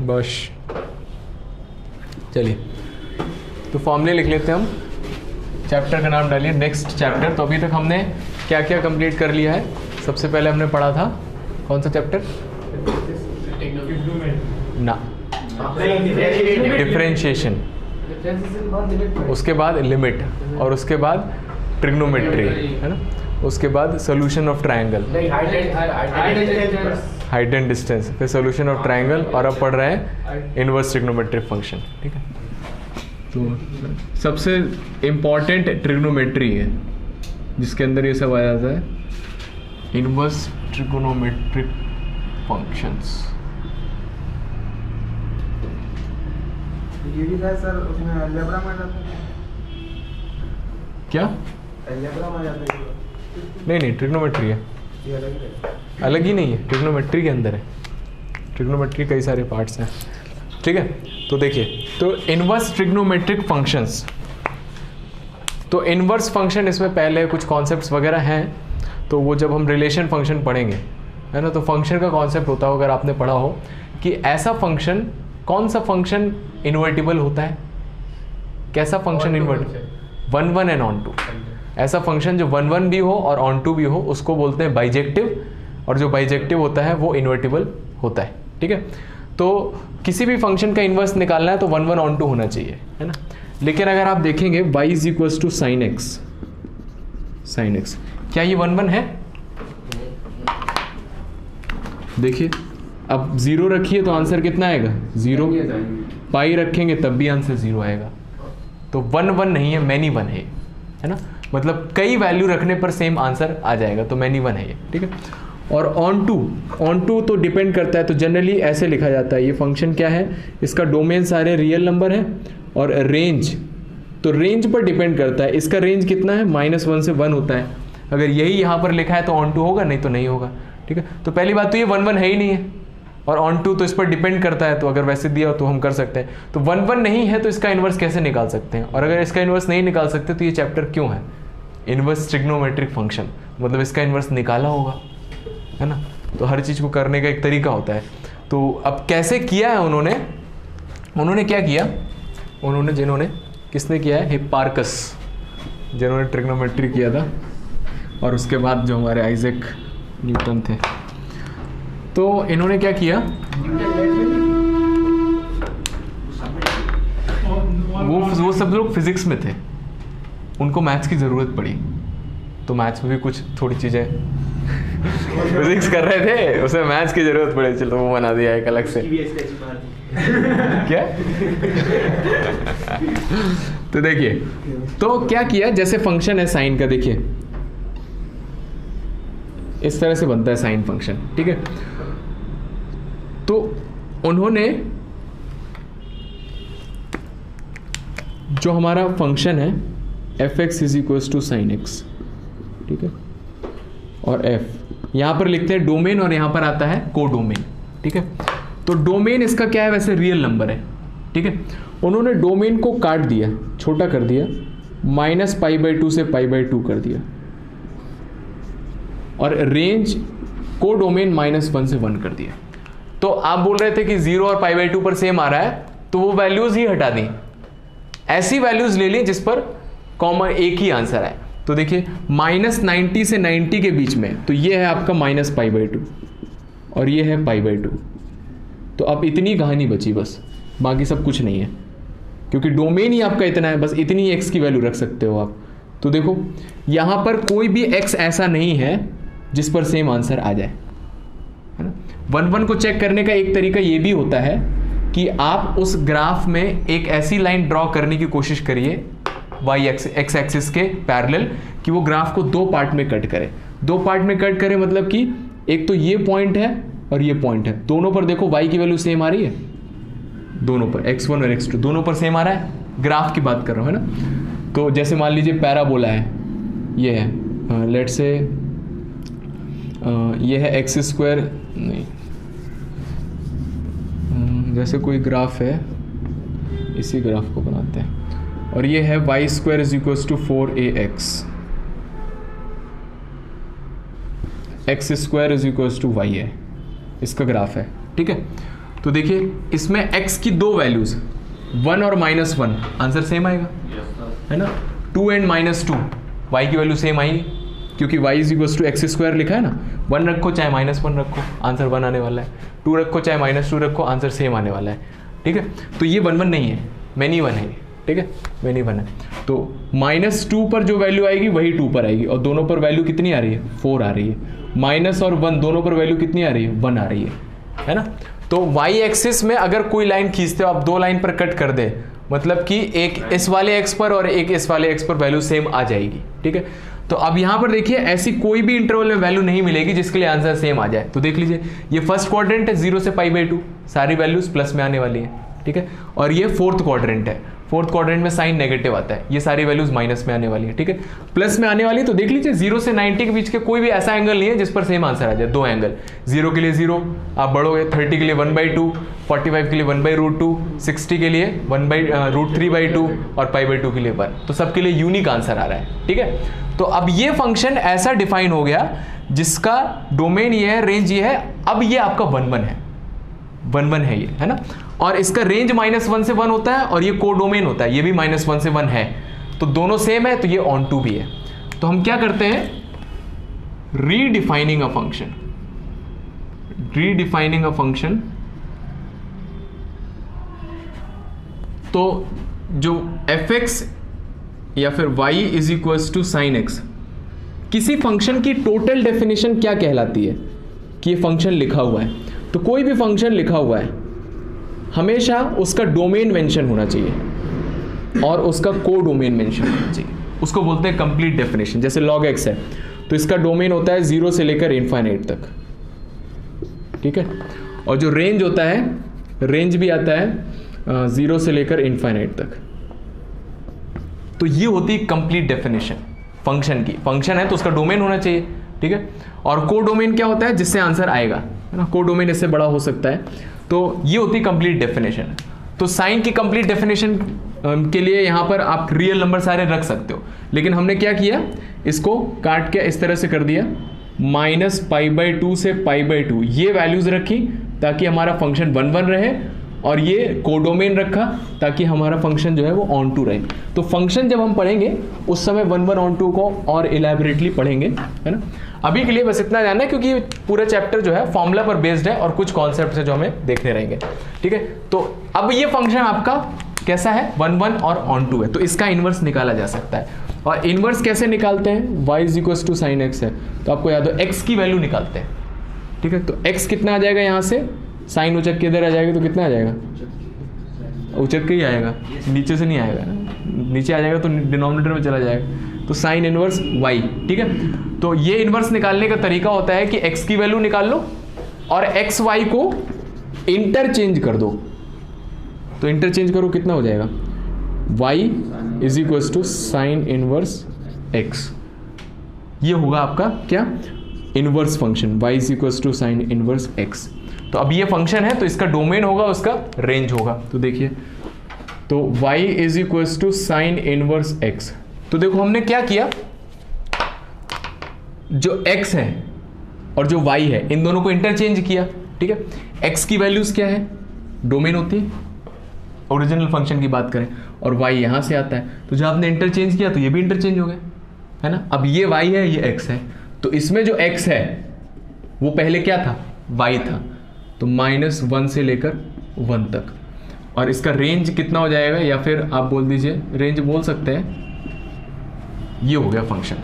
बस चलिए, तो फॉर्मूले लिख लेते हैं हम, चैप्टर का नाम डालिए नेक्स्ट चैप्टर। तो अभी तक हमने क्या क्या कंप्लीट कर लिया है? सबसे पहले हमने पढ़ा था कौन सा चैप्टर? ना, डिफरेंशिएशन, उसके बाद लिमिट, और उसके बाद ट्रिग्नोमेट्री, है ना, उसके बाद solution of triangle, height and distance, फिर सोल्यूशन ऑफ ट्रायंगल, और अब पढ़ रहे हैं इनवर्स ट्रिग्नोमेट्रिक फंक्शन। ठीक है, तो सबसे इम्पॉर्टेंट ट्रिग्नोमेट्री है जिसके अंदर ये सब आ जाता है, इनवर्स ट्रिग्नोमेट्रिक फंक्शंस। ये भी था सर, उसमें अलजेब्रा में जाता है क्या? अलजेब्रा में जाता है? नहीं, ट्रिग्नोमेट्री है, ये अलग है, अलग ही नहीं है, ट्रिग्नोमेट्री के अंदर है। ट्रिग्नोमेट्री कई सारे पार्ट्स हैं। ठीक है, तो देखिए, तो इनवर्स ट्रिग्नोमेट्रिक फंक्शंस, तो इनवर्स फंक्शन, इसमें पहले कुछ कॉन्सेप्ट्स वगैरह हैं, तो वो जब हम रिलेशन फंक्शन पढ़ेंगे, है ना, तो फंक्शन का कॉन्सेप्ट होता हो, अगर आपने पढ़ा हो कि ऐसा फंक्शन, कौन सा फंक्शन इन्वर्टिबल होता है, कैसा function invertible, 1 1 and onto. ऐसा फंक्शन जो 1 1 भी हो और ऑन टू भी हो उसको बोलते हैं बाइजेक्टिव, और जो बाइजेक्टिव होता है वो इन्वर्टिबल होता है। ठीक है, तो किसी भी फंक्शन का इन्वर्स निकालना है तो 1 1 ऑन टू होना चाहिए, है ना। लेकिन अगर आप देखेंगे y is equals to sine x, क्या ये 1 1 है? देखिए, अब 0 रखिए तो आंसर कितना आएगा? 0। पाई रखेंगे तब भी आंसर 0 आएगा। तो 1 1 नहीं है, मैनी 1 है ना, मतलब कई वैल्यू रखने पर सेम आंसर आ जाएगा, तो मैनी 1 है ये। ठीक है, और ऑन टू तो डिपेंड करता है, तो जनरली ऐसे लिखा जाता है, ये फंक्शन क्या है, इसका डोमेन सारे रियल नंबर है, और रेंज, तो रेंज पर डिपेंड करता है, इसका रेंज कितना है, -1 से 1 होता है। अगर यही यहाँ पर लिखा है तो ऑन टू होगा, नहीं तो नहीं होगा। ठीक है, तो पहली बात तो ये 1 1 है ही नहीं है, और ऑन टू तो इस पर डिपेंड करता है, तो अगर वैसे दिया तो हम कर सकते हैं। तो 1 1 नहीं है तो इसका इन्वर्स कैसे निकाल सकते हैं, और अगर इसका इन्वर्स नहीं निकाल सकते तो ये चैप्टर क्यों है? इन्वर्स ट्रिग्नोमेट्रिक फंक्शन, मतलब इसका इन्वर्स निकाला होगा, है ना। तो हर चीज़ को करने का एक तरीका होता है। तो अब कैसे किया है उन्होंने क्या किया, जिन्होंने किसने किया है, हिप्पार्कस, जिन्होंने ट्रिग्नोमेट्री किया था, और उसके बाद जो हमारे आइजैक न्यूटन थे, तो इन्होंने क्या किया, वो सब लोग फिजिक्स में थे, उनको मैथ्स की ज़रूरत पड़ी, तो मैथ्स में भी कुछ थोड़ी चीज़ें फिजिक्स कर रहे थे, उसमें मैथ्स की ज़रूरत पड़ी, चलो वो बना दिया एक अलग से। क्या? तो देखिए, तो क्या किया, जैसे फंक्शन है साइन का, देखिए इस तरह से बनता है साइन फंक्शन। ठीक है, तो उन्होंने जो हमारा फंक्शन है f(x) is equals to sine x, ठीक है, और f यहां पर लिखते हैं डोमेन, और यहां पर आता है कोडोमेन। ठीक है, तो डोमेन इसका क्या है, वैसे रियल नंबर है। ठीक है, उन्होंने डोमेन को काट दिया, छोटा कर दिया, -π/2 से π/2 कर दिया, और रेंज को डोमेन -1 से 1 कर दिया। तो आप बोल रहे थे कि 0 और π/2 पर सेम आ रहा है, तो वो वैल्यूज ही हटा दी, ऐसी वैल्यूज ले ली जिस पर कॉमन एक ही आंसर आए। तो देखिए, -90 से 90 के बीच में, तो ये है आपका -π/2 और ये है π/2। तो अब इतनी कहानी बची बस, बाकी सब कुछ नहीं है, क्योंकि डोमेन ही आपका इतना है, बस इतनी x की वैल्यू रख सकते हो आप। तो देखो, यहाँ पर कोई भी x ऐसा नहीं है जिस पर सेम आंसर आ जाए, है ना। 1 1 को चेक करने का एक तरीका ये भी होता है कि आप उस ग्राफ में एक ऐसी लाइन ड्रॉ करने की कोशिश करिए x एक्सिस के पैरेलल, कि वो ग्राफ को 2 पार्ट में कट करे। 2 पार्ट में कट करे मतलब कि एक तो ये पॉइंट है और ये पॉइंट है, दोनों पर देखो y की वैल्यू सेम आ रही है, दोनों पर x1 और x2 दोनों पर सेम आ रहा है, ग्राफ की बात कर रहा हूँ, है ना। तो जैसे मान लीजिए पैराबोला है, ये है, लेट से ये है x², नहीं, जैसे कोई ग्राफ है, इसी ग्राफ को बनाते हैं, और ये है y² is equals to 4ax, x² is equals to y है, इसका ग्राफ है। ठीक है, तो देखिए इसमें x की दो वैल्यूज 1 और -1, आंसर सेम आएगा, है ना। 2 एंड -2, y की वैल्यू सेम आएगी क्योंकि y = x² लिखा है ना। 1 रखो चाहे -1 रखो, आंसर 1 आने वाला है। 2 रखो चाहे -2 रखो, आंसर सेम आने वाला है, ठीक है। तो ये 1 1 नहीं है, मैनी 1 है, ठीक है, मैनी 1 है। तो -2 पर जो वैल्यू आएगी वही 2 पर आएगी, और दोनों पर वैल्यू कितनी आ रही है, 4 आ रही है। माइनस और 1 दोनों पर वैल्यू कितनी आ रही है, 1 आ रही है ना। तो y एक्सिस में अगर कोई लाइन खींचते हो आप, 2 लाइन पर कट कर दे, मतलब कि एक इस वाले x पर और एक इस वाले x पर वैल्यू सेम आ जाएगी, ठीक है। तो अब यहां पर देखिए ऐसी कोई भी इंटरवल में वैल्यू नहीं मिलेगी जिसके लिए आंसर सेम आ जाए। तो देख लीजिए ये फर्स्ट क्वाड्रेंट है, 0 से π/2, सारी वैल्यूज प्लस में आने वाली है, ठीक है। और ये फोर्थ क्वाड्रेंट है, फोर्थ क्वाड्रेंट में साइन नेगेटिव आता है, ये सारी वैल्यूज माइनस में आने वाली है, ठीक है, प्लस में आने वाली है। तो देख लीजिए 0 से 90 के बीच के कोई भी ऐसा एंगल नहीं है जिस पर सेम आंसर आ जाए। 2 एंगल, 0 के लिए 0, आप बढ़ोगे 30 के लिए 1/2, 45 के लिए 1/√2, 60 के लिए 1/√3/2 और π/2 के लिए 1। तो सबके लिए यूनिक आंसर आ रहा है, ठीक है। तो अब ये फंक्शन ऐसा डिफाइन हो गया जिसका डोमेन ये है, रेंज ये है। अब ये आपका 1 1 है, 1 1 है ये, है ना। और इसका रेंज -1 से 1 होता है और ये कोडोमेन होता है, ये भी -1 से 1 है। तो दोनों सेम है, तो ये ऑन टू भी है। तो हम क्या करते हैं, redefining a function, redefining a function. तो जो f(x) या फिर y = sin x, किसी फंक्शन की टोटल डेफिनेशन क्या कहलाती है कि ये फंक्शन लिखा हुआ है। तो कोई भी फंक्शन लिखा हुआ है हमेशा उसका डोमेन मेंशन होना चाहिए और उसका कोडोमेन मेंशन होना चाहिए, उसको बोलते हैं कंप्लीट डेफिनेशन। जैसे log x है तो इसका डोमेन होता है 0 से लेकर इनफाइनाइट तक, ठीक है। और जो रेंज होता है, रेंज भी आता है 0 से लेकर इनफाइनाइट तक। तो ये होती है कंप्लीट डेफिनेशन फंक्शन की। फंक्शन है तो उसका डोमेन होना चाहिए, ठीक है। और कोडोमेन क्या होता है, जिससे आंसर आएगा, है ना। कोडोमेन इससे बड़ा हो सकता है। तो ये होती है कंप्लीट डेफिनेशन। तो साइन की कंप्लीट डेफिनेशन के लिए यहां पर आप रियल नंबर सारे रख सकते हो, लेकिन हमने क्या किया, इसको काट के इस तरह से कर दिया, -π/2 से π/2 ये वैल्यूज रखी ताकि हमारा फंक्शन 1 1 रहे, और ये कोडोमेन रखा ताकि हमारा फंक्शन जो है वो ऑन टू रहे। तो फंक्शन जब हम पढ़ेंगे उस समय 1 1 ऑन टू को और इलैबोरेटली पढ़ेंगे, है ना। अभी के लिए बस इतना जानना है क्योंकि पूरा चैप्टर जो है फॉर्मूला पर बेस्ड है और कुछ कॉन्सेप्ट है जो हमें देखने रहेंगे, ठीक है। तो अब ये फंक्शन आपका कैसा है, 1 1 और ऑन टू है, तो इसका इनवर्स निकाला जा सकता है। और इनवर्स कैसे निकालते हैं, y = sin x है, तो आपको याद हो x की वैल्यू निकालते हैं, ठीक है। तो x कितना आ जाएगा, यहाँ से साइन उचक के इधर आ जाएगा तो कितना आ जाएगा, उचक के ही आएगा, नीचे से नहीं आएगा, नीचे आ जाएगा तो डिनोमिनेटर में चला जाएगा। तो साइन इनवर्स y, ठीक है। तो ये इनवर्स निकालने का तरीका होता है कि x की वैल्यू निकाल लो और x y को इंटरचेंज कर दो। तो इंटरचेंज करो, कितना हो जाएगा, y = साइन इनवर्स x। ये होगा आपका क्या, inverse function, y = sign inverse x। तो अब ये फंक्शन है तो इसका डोमेन होगा, उसका रेंज होगा। तो देखिए, तो y = साइन इनवर्स x। तो देखो हमने क्या किया, जो x है और जो y है इन दोनों को इंटरचेंज किया, ठीक है। x की वैल्यूज क्या है, डोमेन होती है, ओरिजिनल फंक्शन की बात करें, और y यहां से आता है। तो जब आपने इंटरचेंज किया तो ये भी इंटरचेंज हो गए, है ना। अब ये y है, ये x है, तो इसमें जो x है वो पहले क्या था, y था, तो -1 से लेकर 1 तक। और इसका रेंज कितना हो जाएगा, या फिर आप बोल दीजिए, रेंज बोल सकते हैं, ये हो गया फंक्शन,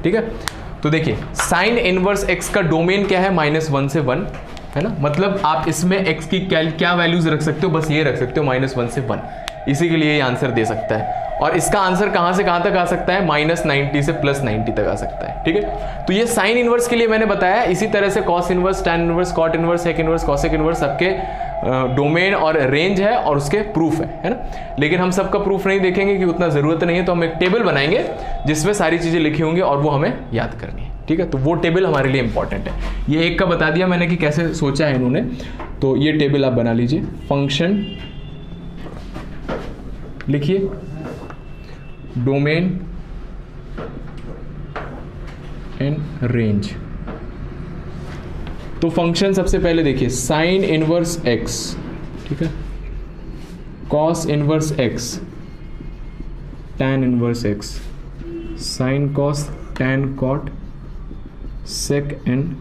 ठीक है। तो देखिए साइन इनवर्स x का डोमेन क्या है, -1 से 1, है ना। मतलब आप इसमें x की क्या वैल्यूज रख सकते हो, बस ये रख सकते हो, -1 से 1। इसी के लिए ये आंसर दे सकता है। और इसका आंसर कहां से कहां तक आ सकता है, -90 से +90 तक आ सकता है, ठीक है। तो ये साइन इनवर्स के लिए मैंने बताया। इसी तरह से cos inverse, tan inverse, cot inverse, sec inverse, cosec inverse, सबके डोमेन और रेंज है और उसके प्रूफ है ना। लेकिन हम सबका प्रूफ नहीं देखेंगे कि उतना जरूरत नहीं है, तो हम एक टेबल बनाएंगे जिसमें सारी चीजें लिखी होंगी और वो हमें याद करनी है, ठीक है। तो वो टेबल हमारे लिए इंपॉर्टेंट है। ये एक का बता दिया मैंने कि कैसे सोचा है इन्होंने, तो ये टेबल आप बना लीजिए। फंक्शन लिखिए, डोमेन एंड रेंज। तो फंक्शन सबसे पहले देखिए, साइन इनवर्स x ठीक है, cos inverse x tan inverse x, sine cos tan cot sec and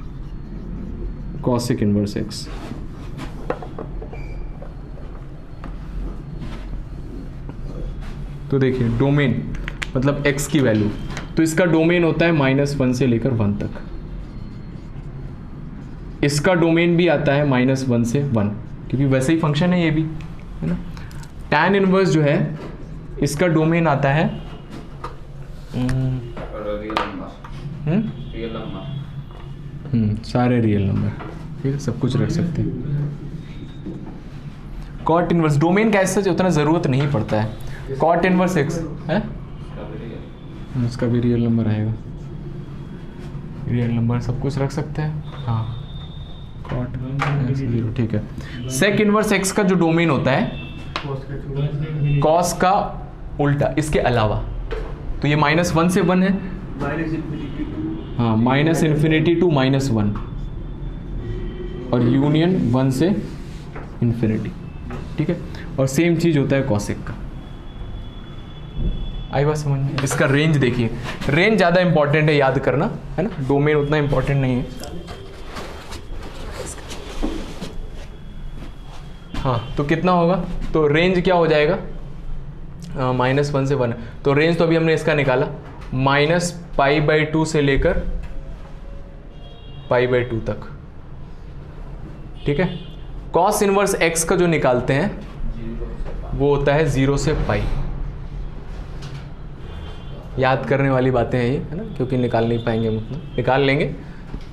cosec inverse x. तो देखिए डोमेन मतलब x की वैल्यू, तो इसका डोमेन होता है -1 से लेकर 1 तक, इसका डोमेन भी आता है -1 से 1, क्योंकि वैसे ही फंक्शन है ये भी, है ना। टैन इनवर्स जो है इसका डोमेन आता है सारे रियल नंबर, ठीक है, सब कुछ रख सकते हैं। कॉट इनवर्स डोमेन का ऐसा उतना ज़रूरत नहीं पड़ता है, कॉट इनवर्स एक्स है, इसका भी रियल नंबर आएगा, रियल नंबर सब कुछ रख सकते हैं। हाँ, कॉट 0, ठीक है। सेक इनवर्स एक्स का जो डोमेन होता है कॉस का उल्टा, इसके अलावा, तो ये -1 से 1 है, हाँ, -इन्फिनिटी टू -1 और यूनियन 1 से इन्फिनिटी, ठीक है। और सेम चीज होता है कॉसिक का। आई बात समझ में? इसका रेंज देखिए, रेंज ज़्यादा इंपॉर्टेंट है याद करना, है ना, डोमेन उतना इंपॉर्टेंट नहीं है। हाँ, तो कितना होगा, तो रेंज क्या हो जाएगा, -1 से 1, तो रेंज तो अभी हमने इसका निकाला -π/2 से लेकर π/2 तक, ठीक है। कॉस इनवर्स एक्स का जो निकालते हैं वो होता है 0 से π। याद करने वाली बातें हैं ये, है ना, क्योंकि निकाल नहीं पाएंगे हम उतना, निकाल लेंगे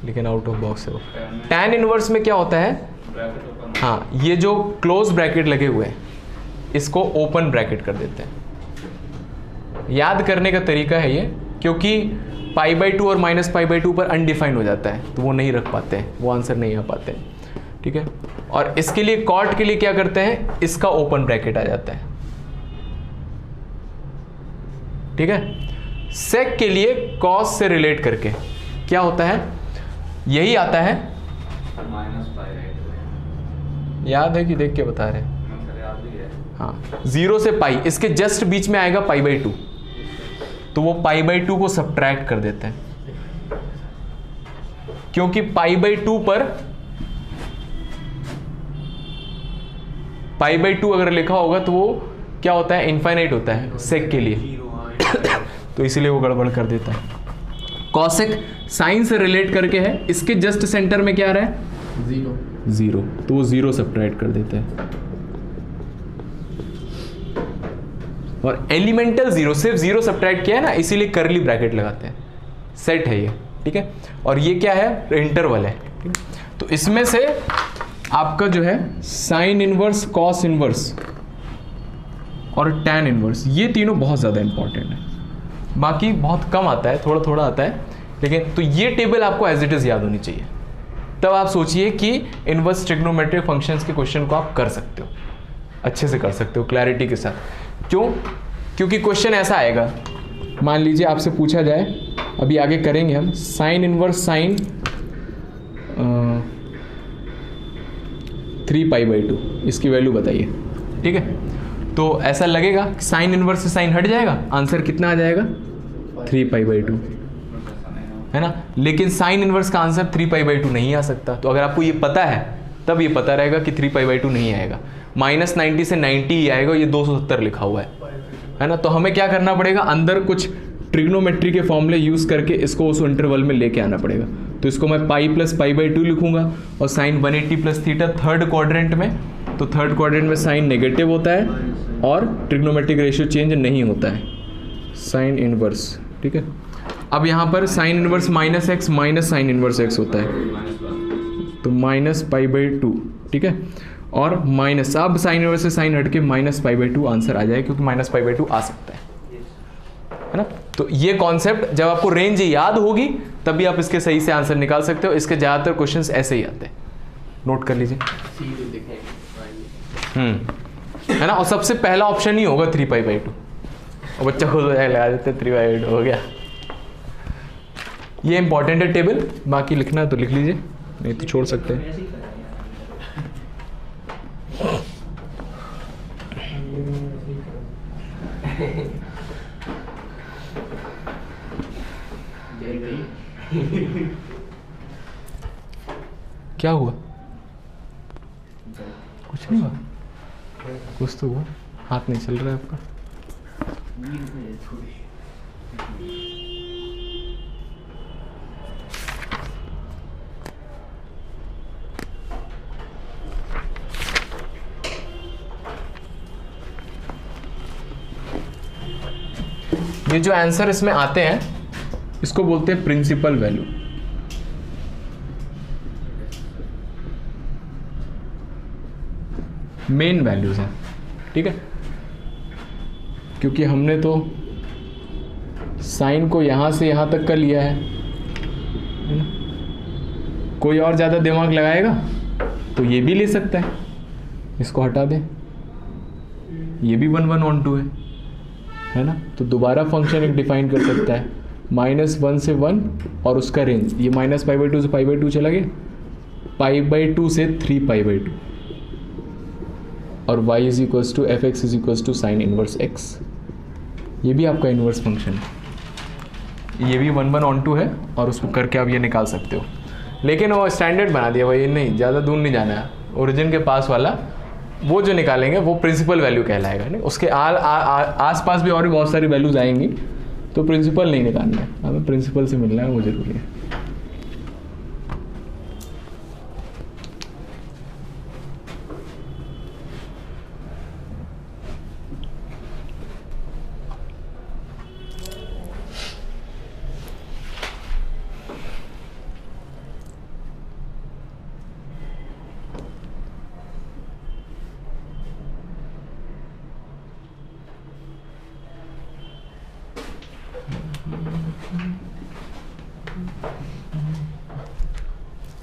लेकिन आउट ऑफ बॉक्स है वो। टैन इनवर्स में क्या होता है, हाँ, ये जो क्लोज ब्रैकेट लगे हुए हैं इसको ओपन ब्रैकेट कर देते हैं। याद करने का तरीका है ये, क्योंकि π/2 और -π/2 पर अनडिफाइंड हो जाता है, तो वो नहीं रख पाते हैं, वो आंसर नहीं आ पाते हैं, ठीक है। और इसके लिए कॉट के लिए क्या करते हैं, इसका ओपन ब्रैकेट आ जाता है, ठीक है। सेक के लिए कॉस से रिलेट करके क्या होता है, यही आता है, याद है कि देख के बता रहे हैं, हाँ, 0 से π, इसके जस्ट बीच में आएगा π/2, तो वो π/2 को सब्ट्रैक्ट कर देते हैं, क्योंकि π/2 पर π/2 अगर लिखा होगा तो वो क्या होता है, इनफाइनाइट होता है सेक के लिए, तो इसलिए वो गड़बड़ कर देता है। कॉसेक साइन से रिलेट करके है, इसके जस्ट सेंटर में क्या आ रहा है, 0, तो वो 0 सब्ट्रैक्ट कर देता है। और एलिमेंटल 0, सिर्फ 0 सब्ट्रैक्ट किया है ना, इसीलिए करली ब्रैकेट लगाते हैं, सेट है ये, ठीक है। और ये क्या है, इंटरवल है, ठीक है। तो इसमें से आपका जो है साइन इनवर्स, कॉस इनवर्स और टैन इनवर्स, ये तीनों बहुत ज़्यादा इंपॉर्टेंट है, बाकी बहुत कम आता है, थोड़ा थोड़ा आता है, लेकिन तो ये टेबल आपको एज इट इज़ याद होनी चाहिए, तब आप सोचिए कि इनवर्स ट्रिग्नोमेट्रिक फंक्शंस के क्वेश्चन को आप कर सकते हो, अच्छे से कर सकते हो, क्लैरिटी के साथ। क्यों, क्योंकि क्वेश्चन ऐसा आएगा, मान लीजिए आपसे पूछा जाए, अभी आगे करेंगे हम, साइन इनवर्स साइन 3π/2, इसकी वैल्यू बताइए, ठीक है। तो ऐसा लगेगा साइन इनवर्स से साइन हट जाएगा, आंसर कितना आ जाएगा, 3π/2, है ना। लेकिन साइन इनवर्स का आंसर 3π/2 नहीं आ सकता, तो अगर आपको ये पता है तब ये पता रहेगा कि 3π/2 नहीं आएगा, -90 से 90 ही आएगा, ये 270 लिखा हुआ है ना। तो हमें क्या करना पड़ेगा, अंदर कुछ ट्रिग्नोमेट्री के फॉर्मूले यूज करके इसको उस इंटरवल में लेके आना पड़ेगा। तो इसको मैं π + π/2 लिखूंगा, और साइन 180 + थीटा थर्ड क्वाड्रेंट में, तो थर्ड क्वाड्रेंट में साइन नेगेटिव होता है और ट्रिग्नोमेट्रिक रेशियो चेंज नहीं होता है, साइन इनवर्स, ठीक है। अब यहाँ पर sign inverse -x minus sine inverse x होता है, तो -π/2, ठीक है। और माइनस, अब साइन इनवर्स से साइन हट के -π/2 आंसर आ जाए, क्योंकि -π/2 आ सकता है ना। तो ये कॉन्सेप्ट जब आपको रेंज याद होगी तभी आप इसके सही से आंसर निकाल सकते हो। इसके ज़्यादातर क्वेश्चंस ऐसे ही आते हैं, नोट कर लीजिए, है ना। और सबसे पहला ऑप्शन ही होगा 3π/2, और बच्चा खुद लगा देते 3π/2 हो गया। ये इंपॉर्टेंट है टेबल, बाकी लिखना है तो लिख लीजिए, नहीं तो छोड़ सकते हैं। क्या हुआ? कुछ नहीं हुआ। कुछ तो हुआ, हाथ नहीं चल रहा है आपका। ये जो आंसर इसमें आते हैं इसको बोलते हैं प्रिंसिपल वैल्यू। मेन वैल्यूज हैं, ठीक है, क्योंकि हमने तो साइन को यहां से यहां तक का लिया है ना? कोई और ज्यादा दिमाग लगाएगा तो ये भी ले सकता है, इसको हटा दें, ये भी 1 1 ऑन 2 है ना? तो दोबारा फंक्शन एक डिफाइन कर सकता है -1 से 1 और उसका रेंज, ये -π/2 से π/2 चला गया, π/2 से 3π/2 और y is equals to fx is equals to sine inverse x। ये भी आपका इनवर्स फंक्शन है, ये भी 1 1 ऑन 2 है और उसको करके आप ये निकाल सकते हो। लेकिन वो स्टैंडर्ड बना दिया भाई, नहीं ज़्यादा दूर नहीं जाना है, ओरिजिन के पास वाला वो जो निकालेंगे वो प्रिंसिपल वैल्यू कहलाएगा। नहीं, उसके आस पास भी और भी बहुत सारी वैल्यूज आएंगी, तो प्रिंसिपल नहीं निकालना है हमें, प्रिंसिपल से मिलना है, वो जरूरी है।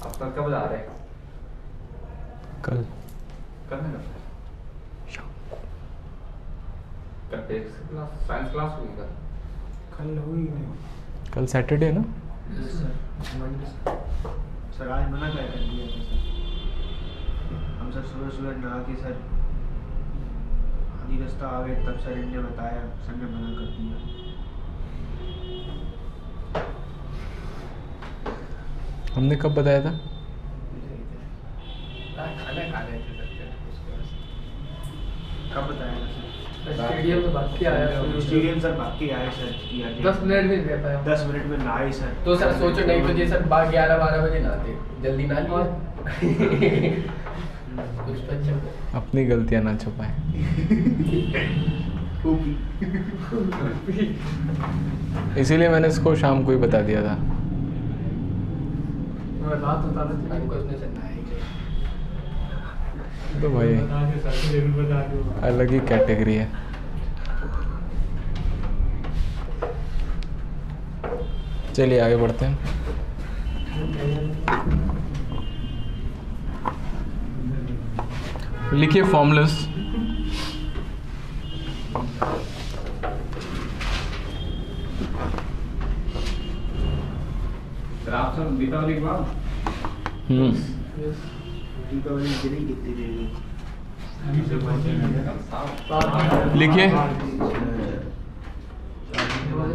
आपका कब आ रहा है? कल है ना? साइंस क्लास हुई कल? कल हुई नहीं कल सैटरडे है ना? सर, आज मना कर दिया था सर। हम सर सुबह सुबह नहा के सर आधी रास्ता आ गए, तब सर ने बताया, सर ने मना कर दिया। हमने कब बताया था? खाना खा रहे थे कब बताया था सर? स्टेडियम में भाग के आया स्टेडियम सर भाग के आए सर, 10 मिनट भी नहीं रह पाया। 10 मिनट में नहाए सर। तो सर सोचो नहीं बजे सर 11-12 बजे नहाते, जल्दी नहा लिया। कुछ बच्चे अपनी गलतियां ना छुपाएं। इसीलिए मैंने इसको शाम को ही बता दिया था। रात बता देते हमको उसने से नहाए तो भाई अलग ही कैटेगरी है। चलिए आगे बढ़ते हैं। लिखिए फॉर्मूलास। आप सब दीपावली के बाद दीपावली के दिन कितनी देर लिखिए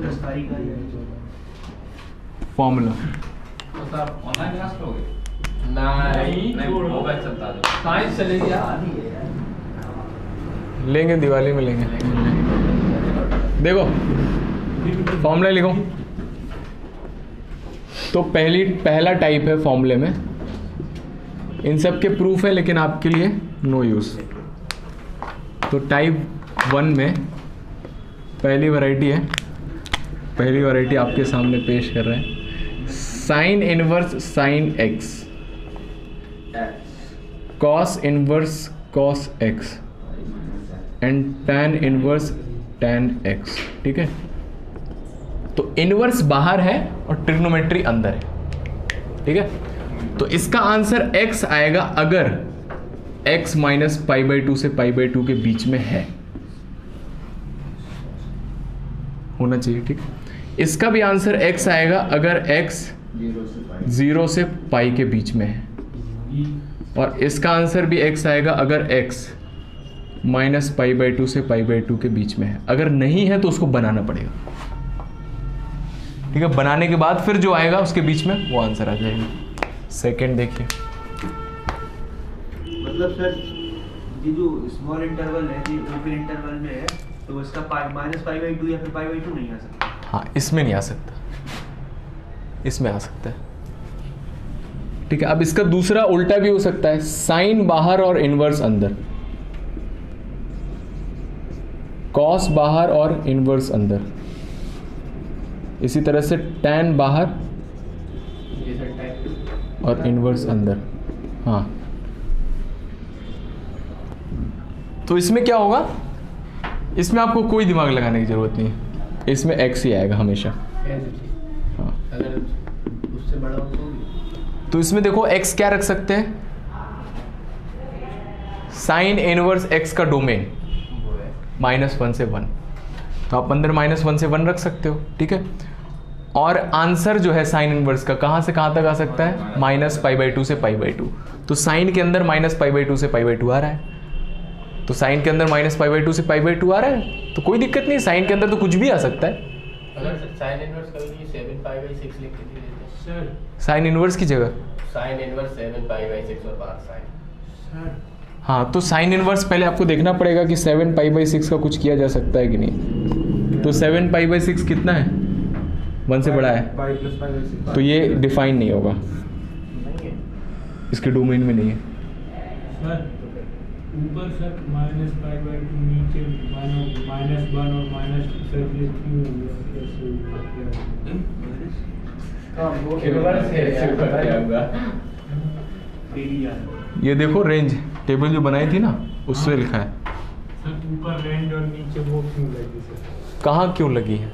10 तारीख का फॉर्मूला। ऑनलाइन क्लास लोगे? नहीं मोबाइल चलता है, साइंस चलेगी यार। लेंगे दिवाली में लेंगे। देखो फॉर्मूला लिखो। तो पहला टाइप है फॉर्मूले में, इन सब के प्रूफ है लेकिन आपके लिए नो यूज। तो टाइप 1 में पहली वैरायटी है, पहली वैरायटी आपके सामने पेश कर रहे हैं। Sine inverse sine x, cos inverse cos x and tan inverse tan x. ठीक है, तो इनवर्स बाहर है और ट्रिग्नोमेट्री अंदर है। ठीक है, तो इसका आंसर x आएगा अगर x माइनस π/2 से π/2 के बीच में है, होना चाहिए। ठीक, इसका भी आंसर x आएगा अगर x 0 से पाई के बीच में है, और इसका आंसर भी x आएगा अगर x माइनस π/2 से π/2 के बीच में है। अगर नहीं है तो उसको बनाना पड़ेगा। ठीक है, बनाने के बाद फिर जो आएगा उसके बीच में वो आंसर आ जाएगा। सेकंड देखिए, मतलब सर ये जो स्मॉल इंटरवल है, ये ओपन इंटरवल में है, तो इसका -π/2 या फिर π/2 नहीं आ सकता। हाँ इसमें नहीं आ सकता, इसमें आ सकता है। ठीक है, अब इसका दूसरा उल्टा भी हो सकता है, साइन बाहर और इनवर्स अंदर, कॉस बाहर और इनवर्स अंदर, इसी तरह से टैन बाहर और इनवर्स अंदर। हाँ तो इसमें क्या होगा, इसमें आपको कोई दिमाग लगाने की जरूरत नहीं है, इसमें x ही आएगा हमेशा। हाँ अगर उससे बड़ा हो तो इसमें देखो x क्या रख सकते हैं, साइन इनवर्स x का डोमेन -1 से 1, तो आप अंदर -1 से 1 रख सकते हो। ठीक है, और आंसर जो है साइन इनवर्स का कहाँ से कहाँ तक आ सकता है, -π/2 से π/2। तो साइन के अंदर -π/2 से π/2 आ रहा है, तो साइन के अंदर -π/2 से π/2 आ रहा है, तो कोई दिक्कत नहीं, साइन के अंदर तो कुछ भी आ सकता है। अगर साइन इनवर्स कभी 7π/6 लिख के दे देते सर, साइन इनवर्स की जगह साइन इनवर्स 7π/6 और बाहर साइन सर हाँ, तो साइन इनवर्स पहले आपको देखना पड़ेगा कि 7π/6 का कुछ किया जा सकता है कि नहीं। तो 7π/6 कितना है, 1 से बड़ा है, π + π/6 तो ये डिफाइन नहीं होगा, नहीं है। इसके डोमेन में नहीं है। सर ऊपर सर -π/2, नीचे -1 और -2 सर ये क्यों हो गया, कैसे वो इनवर्स है क्या होगा। ये देखो रेंज टेबल जो बनाई थी ना उससे लिखा है। सर ऊपर रेंज और नीचे वो क्यों लगी सर, कहाँ क्यों लगी है,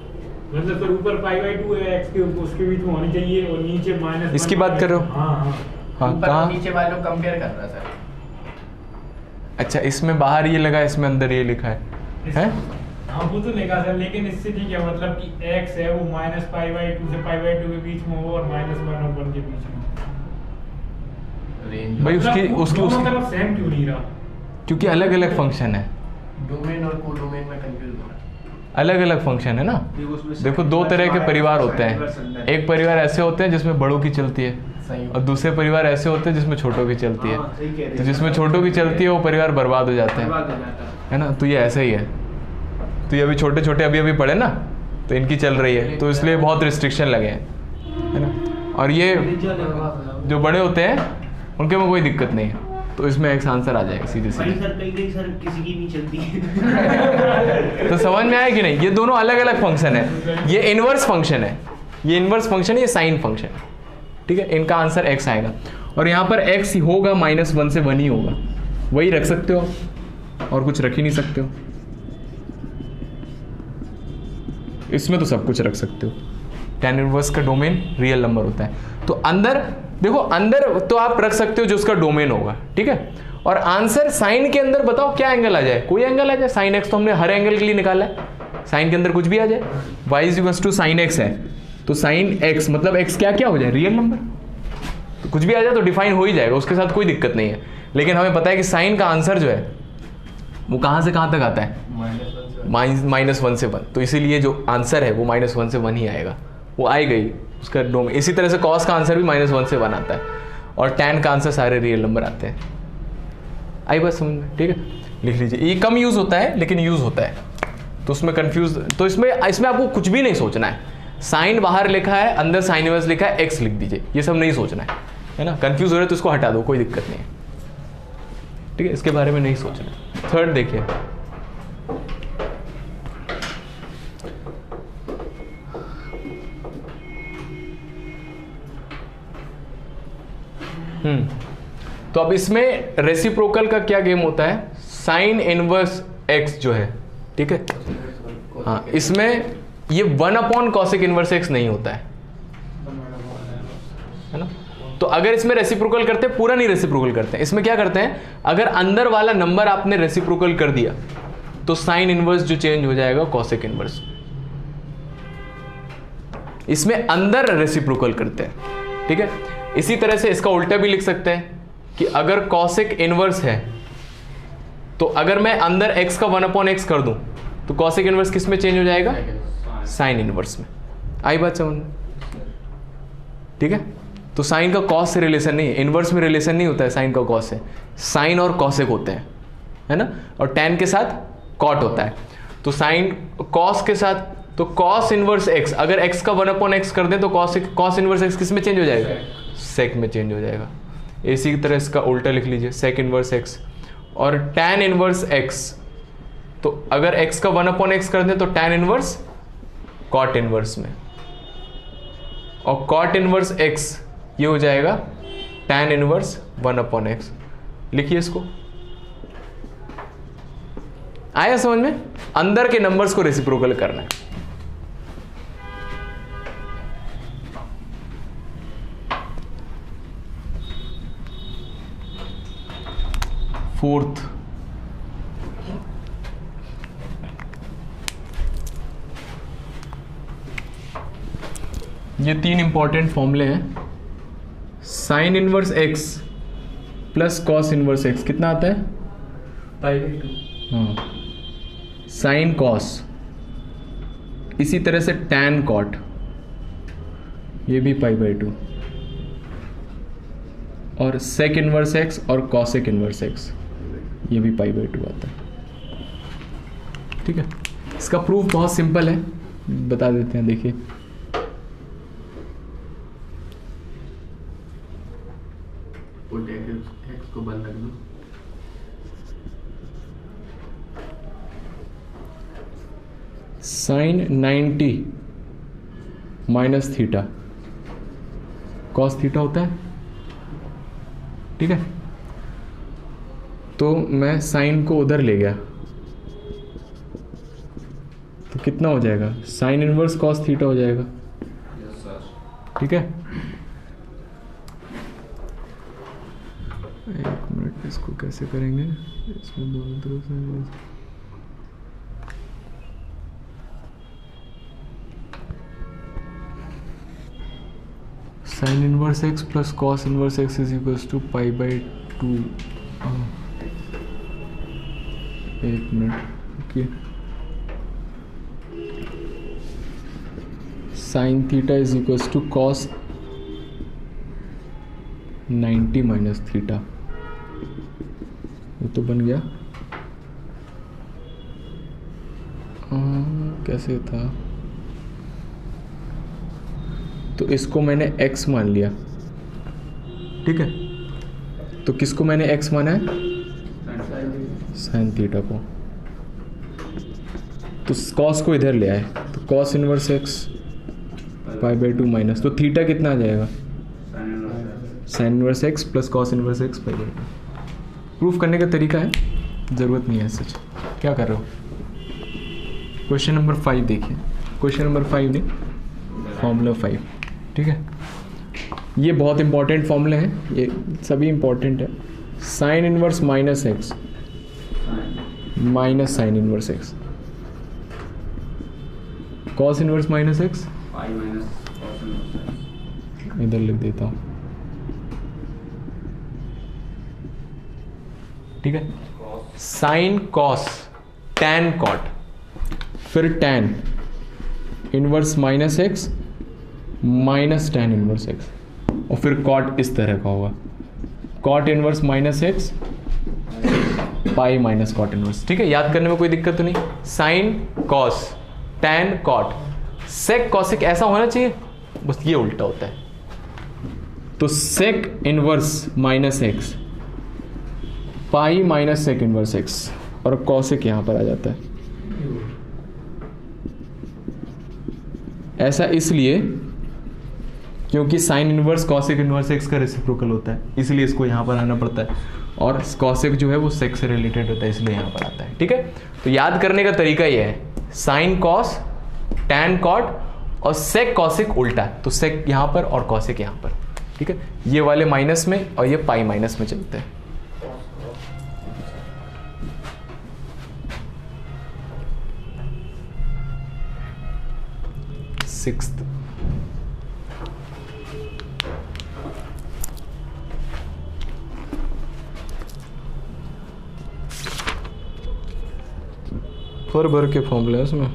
मतलब सर ऊपर π/2 है, x के उसके बीच में होनी चाहिए, और नीचे -1। इसकी बात कर रहे हो? हाँ हाँ हाँ ऊपर और कहाँ, नीचे वालों कंपेयर कर रहा सर। अच्छा इसमें बाहर ये लगा, इसमें अंदर ये लिखा है? हाँ वो तो लिखा सर, लेकिन इससे ठीक है, मतलब कि x है वो -π/2 से π/2 के बीच में हो और -1 और 1 के बीच में। रेंज भाई उसकी उसकी दोनों उसकी तरफ सेम क्यों नहीं रहा? क्योंकि अलग अलग फंक्शन है, डोमेन और कोडोमेन में कंफ्यूज हो रहा है। अलग अलग फंक्शन है ना। देखो दो तरह के परिवार होते हैं, एक परिवार ऐसे होते हैं जिसमें बड़ों की चलती है, सही और दूसरे परिवार ऐसे होते हैं जिसमें छोटों की चलती है। हाँ, सही कह रहे हैं। तो जिसमें छोटों की चलती है वो परिवार बर्बाद हो जाते हैं, बर्बाद हो जाता है ना। तो ये ऐसा ही है, तो ये अभी छोटे छोटे अभी अभी पढ़े ना, तो इनकी चल रही है, तो इसलिए बहुत रिस्ट्रिक्शन लगे हैं, है ना। और ये जो बड़े होते हैं उनके में कोई दिक्कत नहीं है, तो इसमें एक आंसर आ जाएगा सीधे भाई सीधे। सर कहीं सर किसी की नहीं चलती। तो समझ में आया कि नहीं, ये दोनों अलग अलग फंक्शन है, ये इनवर्स फंक्शन है, ये इनवर्स फंक्शन है, ये साइन फंक्शन है। ठीक है, इनका आंसर x आएगा, और यहाँ पर x होगा -1 से 1 ही होगा, वही रख सकते हो और कुछ रख ही नहीं सकते हो, इसमें तो सब कुछ रख सकते हो। tan इनवर्स का डोमेन रियल नंबर होता है, तो अंदर देखो, अंदर तो आप रख सकते हो जो उसका डोमेन होगा। ठीक है, और आंसर साइन के अंदर बताओ क्या एंगल आ जाए, कोई एंगल आ जाए। साइन x तो हमने हर एंगल के लिए निकाला है, साइन के अंदर कुछ भी आ जाए। y = sin x है, तो sin x मतलब x क्या क्या हो जाए, रियल नंबर, तो कुछ भी आ जाए तो डिफाइन हो ही जाएगा, उसके साथ कोई दिक्कत नहीं है। लेकिन हमें पता है कि साइन का आंसर जो है वो कहाँ से कहाँ तक आता है, -1 से 1, तो इसीलिए जो आंसर है वो -1 से 1 ही आएगा, वो आएगा ही उसका डोमेन। इसी तरह से कॉस का आंसर भी -1 से 1 आता है, और टैन का आंसर सारे रियल नंबर आते हैं। आई बात समझ में? ठीक है, लिख लीजिए। ये कम यूज़ होता है लेकिन यूज़ होता है, तो उसमें कंफ्यूज, तो इसमें आपको कुछ भी नहीं सोचना है। साइन बाहर लिखा है, अंदर साइन इनवर्स लिखा है, x लिख दीजिए, ये सब नहीं सोचना है ना। कंफ्यूज हो रहे तो इसको हटा दो, कोई दिक्कत नहीं है। ठीक है, इसके बारे में नहीं सोचना। थर्ड देखिए, तो अब इसमें रेसिप्रोकल का क्या गेम होता है, साइन इनवर्स x जो है, ठीक है, हाँ, इसमें ये 1 cosec इनवर्स x नहीं होता है ना। तो अगर इसमें रेसिप्रोकल करते हैं, पूरा नहीं रेसिप्रोकल करते हैं, इसमें क्या करते हैं, अगर अंदर वाला नंबर आपने रेसिप्रोकल कर दिया तो साइन इनवर्स जो चेंज हो जाएगा cosec इनवर्स। इसमें अंदर रेसिप्रोकल करते हैं। ठीक है, इसी तरह से इसका उल्टा भी लिख सकते हैं कि अगर cosec इनवर्स है तो अगर मैं अंदर x का 1/x कर दूं तो cosec इनवर्स किस में चेंज हो जाएगा, साइन इनवर्स में। आई बात समझ में? ठीक है, तो साइन का कॉस से रिलेशन नहीं है, इनवर्स में रिलेशन नहीं होता है साइन का कॉस से, साइन और कॉसेक होते हैं, है ना, और टैन के साथ कॉट होता है। तो साइन कॉस के साथ, तो कॉस इनवर्स एक्स, अगर एक्स का 1/x कर दें तो कॉस इनवर्स एक्स किस में चेंज हो जाएगा? सेक में चेंज हो जाएगा। इसी की तरह इसका उल्टा लिख लीजिए, सेक इनवर्स एक्स। और टैन इनवर्स एक्स, तो अगर x का 1/x कर दें तो टैन इनवर्स कॉट इनवर्स में, और कॉट इनवर्स x ये हो जाएगा टैन इनवर्स 1/x। लिखिए इसको, आया समझ में? अंदर के नंबर्स को रेसिप्रोकल करना है। फोर्थ, ये 3 इंपॉर्टेंट फॉर्मूले हैं। Sine inverse X plus cos inverse x कितना आता है? π/2। हाँ, साइन कॉस, इसी तरह से टैन कॉट, ये भी π/2, और सेक इनवर्स एक्स और कॉसेक इनवर्स एक्स ये भी π/2 आता है। ठीक है, इसका प्रूफ बहुत सिंपल है, बता देते हैं। देखिए एक्स को बंद रख दो। Sine 90 minus theta cos theta होता है। ठीक है, तो मैं साइन को उधर ले गया तो कितना हो जाएगा? साइन इनवर्स कॉस थीटा हो जाएगा। Yes sir. ठीक है, एक मिनट, इसको कैसे करेंगे? इसमें दोनों तरफ से sine inverse X plus cos inverse X is equals to π/2। एक minute, okay. Sine theta is equals to cos 90 minus theta, वो तो बन गया। कैसे था? तो इसको मैंने x मान लिया। ठीक है, तो किसको मैंने x माना है? साइन थीटा को। तो कॉस को इधर ले आए, तो कॉस इनवर्स x π/2 माइनस, तो थीटा कितना आ जाएगा? Sine inverse x plus cos inverse x π/2। Proof करने का तरीका है, ज़रूरत नहीं है सच। क्या कर रहे हो? क्वेश्चन नंबर 5 देखिए, क्वेश्चन नंबर 5 नहीं, फॉर्मूला 5। ठीक है, ये बहुत इंपॉर्टेंट फॉर्मूले हैं, ये सभी इंपॉर्टेंट है। Sine inverse minus x minus sine inverse x, cos inverse minus x इधर लिख देता हूँ। ठीक है, साइन कॉस टैन कॉट, फिर tan inverse minus x minus tan inverse x, और फिर कॉट इस तरह का होगा, cot inverse minus x pi minus cot inverse. ठीक है, याद करने में कोई दिक्कत तो नहीं। Sine cos tan cot sec cosec ऐसा होना चाहिए, बस ये उल्टा होता है। तो sec inverse minus x pi minus sec inverse x, और कॉसेक यहां पर आ जाता है। ऐसा इसलिए क्योंकि sine inverse cosec inverse x का रेसिप्रोकल होता है, इसलिए इसको यहाँ पर आना पड़ता है, और कॉसेक जो है वो सेक से रिलेटेड होता है, इसलिए यहाँ पर आता है। ठीक है, तो याद करने का तरीका ये है, साइन कॉस टैन कॉट और सेक कॉसेक उल्टा, तो सेक यहाँ पर और कॉसेक यहाँ पर। ठीक है, ये वाले माइनस में और ये पाई माइनस में चलते हैं। सिक्स्थ, भर के फॉर्मूले हैं इसमें।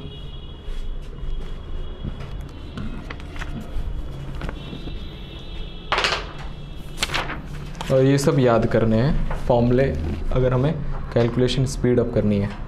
और ये सब याद करने हैं फॉर्मूले अगर हमें कैलकुलेशन स्पीड अप करनी है।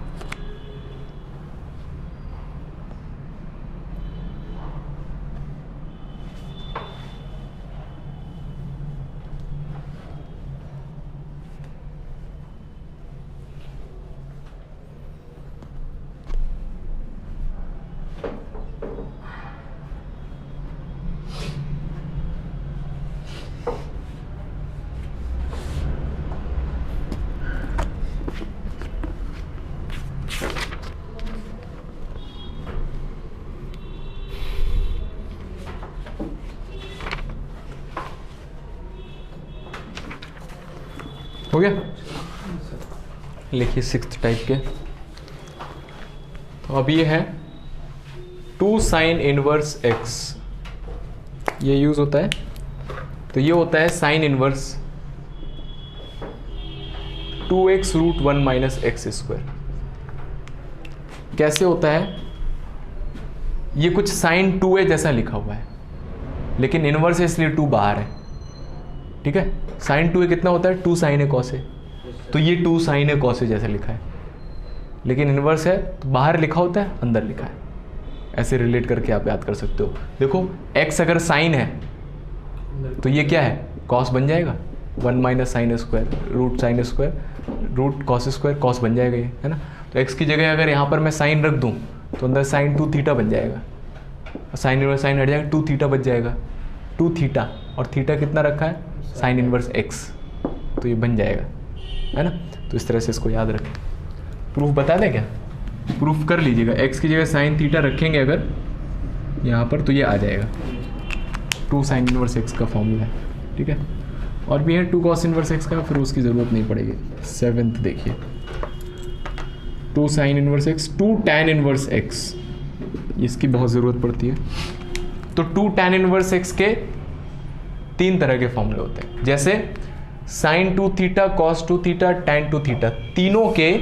हो गया? लिखिए 6th टाइप के। तो अब ये है 2 sin इनवर्स x, ये यूज होता है। तो ये होता है sin inverse 2x root 1 minus x square. कैसे होता है? ये कुछ sin 2a जैसा लिखा हुआ है, लेकिन इनवर्स है इसलिए 2 बाहर है। ठीक है, sin 2a कितना होता है? 2 sin a cos a। तो ये 2 sin a cos a जैसा लिखा है, लेकिन इनवर्स है तो बाहर लिखा होता है, अंदर लिखा है। ऐसे रिलेट करके आप याद कर सकते हो। देखो x अगर साइन है तो ये क्या है? cos बन जाएगा, 1 minus sine square root sine square root cos square, cos बन जाएगा ये, है ना। तो x की जगह अगर यहाँ पर मैं साइन रख दूँ तो अंदर साइन 2 थीटा बन जाएगा, साइन इनवर्स साइन हट जाएगा, 2 थीटा बच जाएगा, 2 थीटा, और थीटा कितना रखा है? साइन इनवर्स x, तो ये बन जाएगा, है ना। तो इस तरह से इसको याद रखें। प्रूफ बता दें क्या? प्रूफ कर लीजिएगा। x की जगह साइन थीटा रखेंगे अगर यहाँ पर तो ये आ जाएगा, 2 साइन इनवर्स x का फॉर्मूला है। ठीक है, और भी है 2 कॉस इनवर्स x का, फिर उसकी ज़रूरत नहीं पड़ेगी। 7th देखिए, 2 sign inverse x, 2 tan inverse x, इसकी बहुत ज़रूरत पड़ती है। तो 2 टैन इनवर्स x के 3 तरह के फॉर्मूले होते हैं, जैसे sine 2 theta, cos 2 theta, tan 2 theta, तीनों के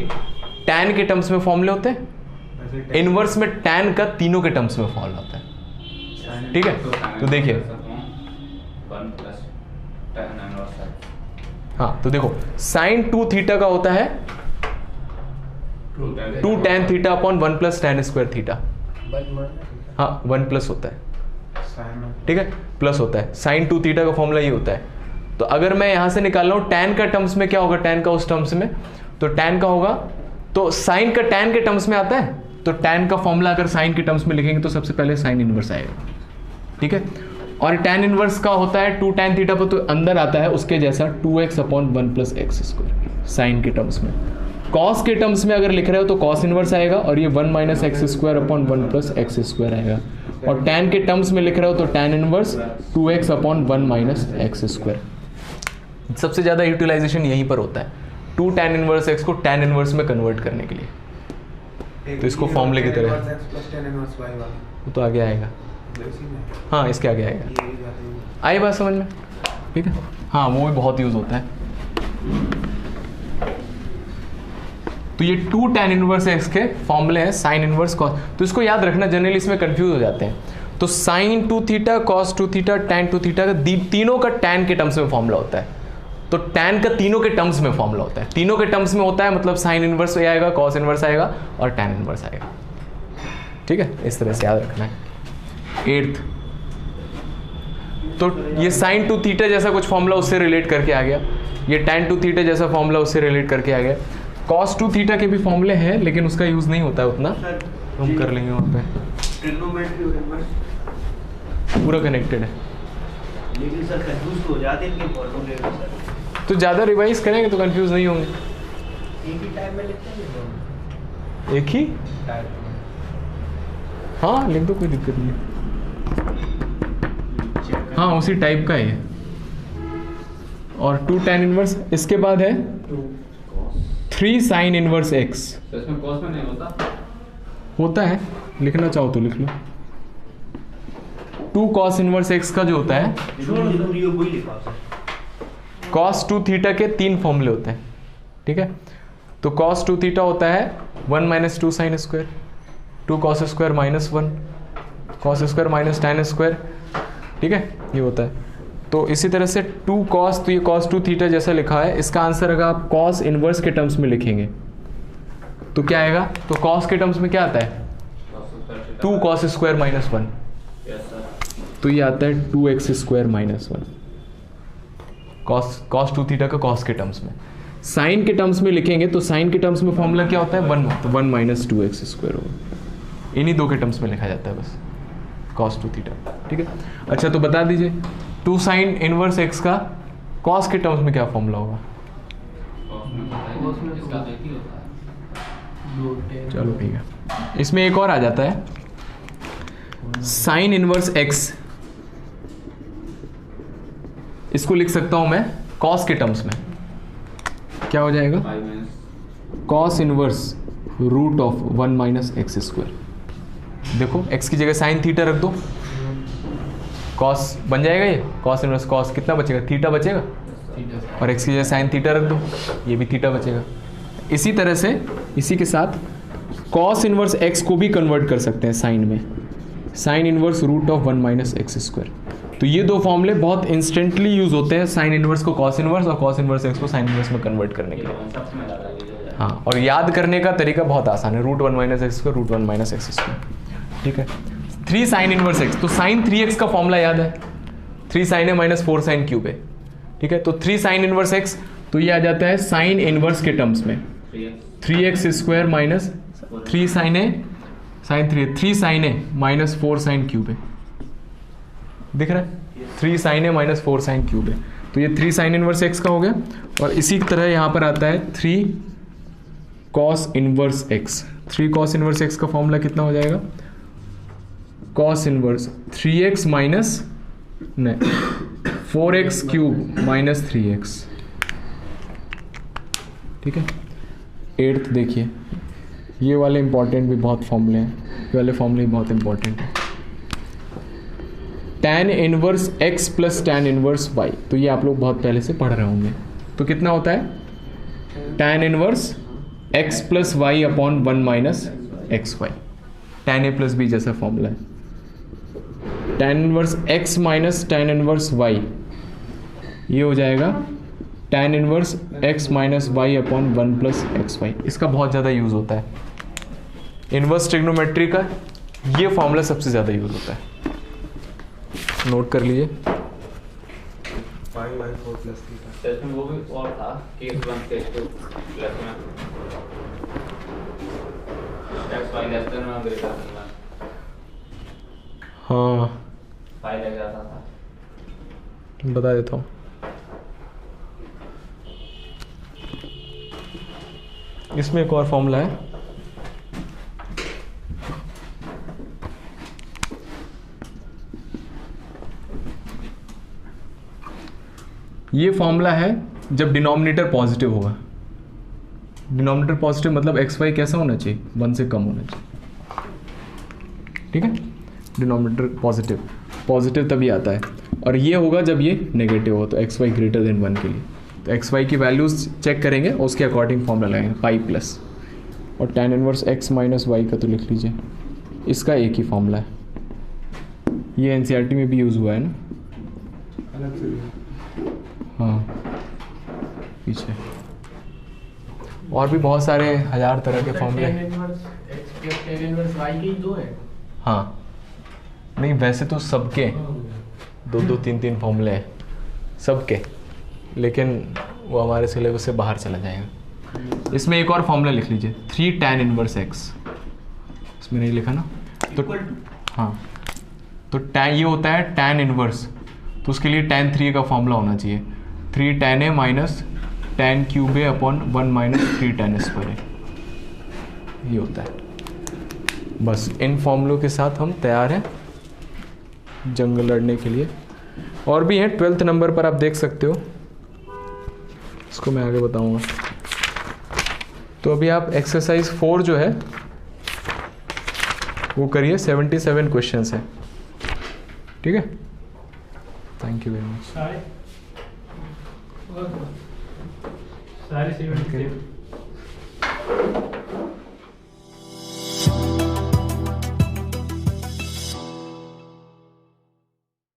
टैन के टर्म्स में फॉर्मूले होते हैं। इनवर्स में टैन का तीनों के टर्म्स में फॉर्मूला होता है। ठीक है, तो देखिए, हाँ तो देखो साइन 2 थीटा का होता है 2 tan theta upon 1 plus tan square theta. हाँ 1 प्लस होता है, ठीक है, प्लस होता है। साइन 2 थीटा का फॉर्मूला ये होता है। तो अगर मैं यहां से निकाल रहा हूं टैन का टर्म्स में क्या होगा, टैन का उस टर्म्स में, तो टैन का होगा, तो साइन का टैन के टर्म्स में आता है, तो टैन का फॉर्मूला अगर साइन के टर्म्स में लिखेंगे तो सबसे पहले साइन इनवर्स आएगा। ठीक है, और टैन इनवर्स का होता है 2 टैन थीटा पर, तो अंदर आता है उसके जैसा 2x upon 1 plus x square sine के टर्म्स में। कॉस के टर्म्स में अगर लिख रहे हो तो कॉस इनवर्स आएगा, और ये 1 minus x square upon 1 plus x square आएगा। और टैन के टर्म्स में लिख रहे हो तो tan inverse 2x upon 1 minus x square. सबसे ज़्यादा यूटिलाइजेशन यहीं पर होता है, 2 टैन इनवर्स x को टैन इनवर्स में कन्वर्ट करने के लिए। तो इसको फॉर्मूले की तरह, वो तो आगे आएगा, हाँ इसके आगे आएगा। आई बात समझ में? ठीक है, हाँ वो भी बहुत यूज होता है। तो ये 2 टैन इनवर्स x के फॉर्मूले हैं, साइन इनवर्स कॉस। तो इसको याद रखना, जनरली इसमें कंफ्यूज हो जाते हैं। तो sine 2 theta, cos 2 theta, tan 2 theta का तीनों का टैन के टर्म्स में फॉर्मूला होता है। तो टैन का तीनों के टर्म्स में फॉर्मूला होता है, तीनों के टर्म्स में होता है, मतलब साइन इनवर्स आएगा, कॉस इनवर्स आएगा और टैन इनवर्स आएगा। ठीक है, इस तरह से याद रखना है। 8th, तो ये साइन 2 थीटा जैसा कुछ फॉर्मूला उससे रिलेट करके आ गया, ये टैन 2 थीटा जैसा फॉर्मूला उससे रिलेट करके आ गया। कॉस 2 थीटा के भी फॉर्मूले हैं, लेकिन उसका यूज नहीं होता है उतना, हम कर लेंगे वहाँ पे। पूरा कनेक्टेड है, लेकिन सर कंफ्यूज हो जाते हैं इनके फॉर्मूले में सर। तो ज़्यादा रिवाइज करेंगे तो कंफ्यूज नहीं होंगे। एक ही टाइम में लिखते हैं, एक ही, हाँ लिख दो, कोई दिक्कत नहीं है। हाँ उसी टाइप का है। और 2 टैन इनवर्स, इसके बाद है 3 साइन इनवर्स x। तो इसमें कॉस में नहीं होता है, लिखना चाहो तो लिख लो। 2 कॉस इनवर्स x का जो होता है, कॉस 2 थीटा के 3 फॉर्मूले होते हैं। ठीक है, तो कॉस 2 थीटा होता है 1 minus 2 sine square, 2 cos square minus 1 cos square minus tan square. ठीक है, ये होता है। तो इसी तरह से 2 cos, तो ये cos 2 थीटा जैसा लिखा है, इसका आंसर अगर आप cos इनवर्स के टर्म्स में लिखेंगे तो क्या आएगा? तो cos के टर्म्स में क्या आता है? 2 cos स्क्वायर माइनस 1, तो ये आता है 2x square minus 1, cos 2 theta का cos के टर्म्स में। साइन के टर्म्स में लिखेंगे तो साइन के टर्म्स में फॉर्मूला क्या होता है? 1, तो 1 माइनस 2x स्क्वायर होगा। इन्हीं 2 के टर्म्स में लिखा जाता है बस, cos 2 थीटा। ठीक है, अच्छा तो बता दीजिए 2 साइन इनवर्स x का cos के टर्म्स में क्या फॉर्मूला होगा? चलो ठीक है, इसमें एक और आ जाता है साइन इनवर्स x, इसको लिख सकता हूं मैं cos के टर्म्स में, क्या हो जाएगा? cos inverse root of 1 minus x square. देखो x की जगह साइन थीटा रख दो, cos बन जाएगा ये, cos इनवर्स cos कितना बचेगा? थीटा बचेगा, और x की जगह साइन थीटा रख दो, ये भी थीटा बचेगा। इसी तरह से इसी के साथ cos इनवर्स x को भी कन्वर्ट कर सकते हैं साइन में, sine inverse root of 1 minus x square. तो ये 2 फॉर्मूले बहुत इंस्टेंटली यूज होते हैं, साइन इनवर्स को cos इनवर्स और cos इनवर्स x को साइन इनवर्स में कन्वर्ट करने के लिए। हाँ, और याद करने का तरीका बहुत आसान है, root 1 minus x square, root 1 minus x square. ठीक है, 3 साइन इनवर्स x, तो साइन 3x का फॉर्मूला याद है, 3 साइन है माइनस 4 साइन क्यूब है। ठीक है, तो 3 साइन इनवर्स x, तो ये आ जाता है साइन इनवर्स के टर्म्स में 3x स्क्वायर माइनस 3 साइन है साइन 3 साइन है माइनस 4 साइन क्यूब है। दिख रहा है? 3 साइन है माइनस 4 साइन क्यूब है, तो ये 3 साइन इनवर्स x का हो गया। और इसी तरह यहाँ पर आता है 3 cos inverse x। 3 cos inverse x का फॉर्मूला कितना हो जाएगा? cos inverse 3x minus 4x cube minus 3x। ठीक है, 8th देखिए, ये वाले इंपॉर्टेंट भी बहुत फॉर्मूले हैं, ये वाले फॉर्मूले भी बहुत इंपॉर्टेंट है। tan inverse x plus tan inverse y, तो ये आप लोग बहुत पहले से पढ़ रहे होंगे। तो कितना होता है? tan inverse x plus y upon 1 minus x y, tan a plus b जैसा फॉर्मूला है। tan inverse x minus tan inverse y, ये हो जाएगा tan inverse x minus y upon 1 plus x y. इसका बहुत ज़्यादा यूज़ होता है, इनवर्स ट्रिग्नोमेट्री का ये फॉर्मूला सबसे ज़्यादा यूज़ होता है, नोट कर लीजिए। 5/4 प्लस थीटा। टेस्ट में वो भी और था कि x1 से x2 प्लस में x5 लेस देन और ग्रेटर देन 1। हाँ, 5 लग जाता था, बता देता हूँ। इसमें एक और फॉर्मूला है, ये फॉर्मूला है जब डिनोमिनेटर पॉजिटिव होगा। डिनोमिनेटर पॉजिटिव मतलब एक्स वाई कैसा होना चाहिए? 1 से कम होना चाहिए। ठीक है, डिनोमिनेटर पॉजिटिव तभी आता है, और ये होगा जब ये नेगेटिव हो, तो एक्स वाई ग्रेटर देन 1 के लिए। तो एक्स वाई की वैल्यूज चेक करेंगे, उसके अकॉर्डिंग फॉर्मूला लगाएंगे पाई प्लस, और tan inverse x minus y का तो लिख लीजिए, इसका एक ही फॉर्मूला है, ये एनसीईआरटी में भी यूज़ हुआ है ना, अलग से हाँ पीछे, और भी बहुत सारे 1000 तरह के फॉर्मूले। tan इनवर्स y के ही 2 है। हाँ, नहीं वैसे तो सबके 2-2 3-3 फॉर्मूले हैं सबके, लेकिन वो हमारे सिलेबस से बाहर चला जाएगा। इसमें एक और फॉर्मूला लिख लीजिए, 3 tan इनवर्स x, इसमें नहीं लिखा ना, तो हाँ, तो tan ये होता है tan इनवर्स, तो उसके लिए tan 3 का फॉर्मूला होना चाहिए, 3 tan a minus tan cube a upon 1 minus 3 tan square a, ये होता है। बस इन फॉर्मूलों के साथ हम तैयार हैं जंग लड़ने के लिए। और भी हैं 12th नंबर पर, आप देख सकते हो, इसको मैं आगे बताऊंगा। तो अभी आप एक्सरसाइज 4 जो है वो करिए, 77 क्वेश्चंस हैं। ठीक है, थैंक यू वेरी मच। सारे 77